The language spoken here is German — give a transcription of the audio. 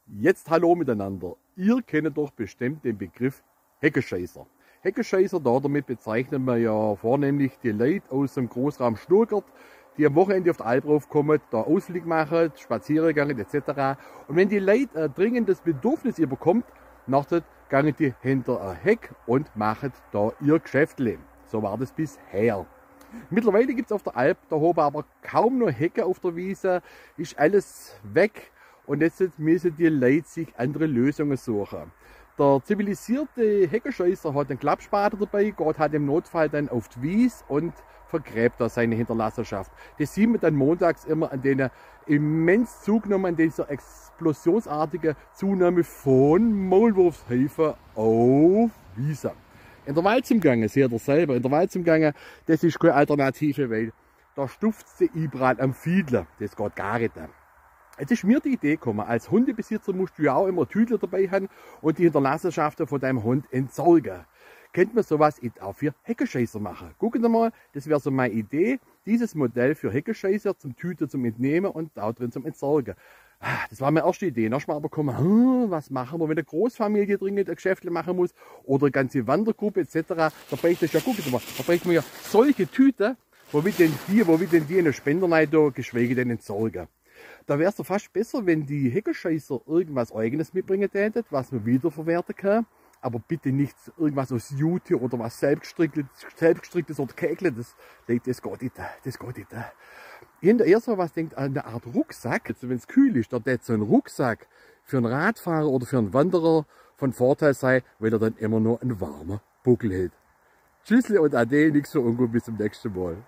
Jetzt hallo miteinander. Ihr kennt doch bestimmt den Begriff Heckenscheißer. Heckenscheißer, damit bezeichnen wir ja vornehmlich die Leute aus dem Großraum Stuttgart, die am Wochenende auf die Alp raufkommen, da Ausflug machen, Spaziergänge etc. Und wenn die Leute ein dringendes Bedürfnis überkommt, nachher gehen die hinter ein Heck und machen da ihr Geschäftle. So war das bisher. Mittlerweile gibt es auf der Alp da oben aber kaum noch Hecke auf der Wiese, ist alles weg. Und jetzt müssen die Leute sich andere Lösungen suchen. Der zivilisierte Heckenscheißer hat einen Klappspaten dabei, geht halt im Notfall dann auf die Wiese und vergräbt da seine Hinterlassenschaft. Das sieht man dann montags immer an den immens zugenommen, an dieser explosionsartigen Zunahme von Maulwurfshäfen auf Wiese. In der Waldumgange, seht ihr selber, in der Waldumgange, das ist keine Alternative, weil da stuft sie überall am Fiedler. Das geht gar nicht. Jetzt ist mir die Idee gekommen, als Hundebesitzer musst du ja auch immer Tütler dabei haben und die Hinterlassenschaften von deinem Hund entsorgen. Könnte man sowas auch für Heckenscheißer machen? Gucken Sie mal, das wäre so meine Idee, dieses Modell für Heckenscheißer zum Tüten zum Entnehmen und da drin zum Entsorgen. Das war meine erste Idee. Dann ist mir aber gekommen, was machen wir, wenn eine Großfamilie dringend ein Geschäft machen muss oder eine ganze Wandergruppe etc. Da bräuchte ich ja, gucken Sie mal, da bräuchte man ja solche Tüten, wo wir denn die in der Spendernei da geschweige denn entsorgen. Da wäre es doch fast besser, wenn die Heckenscheißer irgendwas Eigenes mitbringen täten, was man wiederverwerten kann. Aber bitte nicht irgendwas aus Jute oder was selbstgestricktes oder gekäkeltes. Das geht nicht. Das geht nicht. Ich habe eher so was denkt an eine Art Rucksack. Also wenn es kühl ist, dann so ein Rucksack für einen Radfahrer oder für einen Wanderer von Vorteil sein, weil er dann immer nur einen warmen Buckel hält. Tschüssle und Ade, nichts so ungut, bis zum nächsten Mal.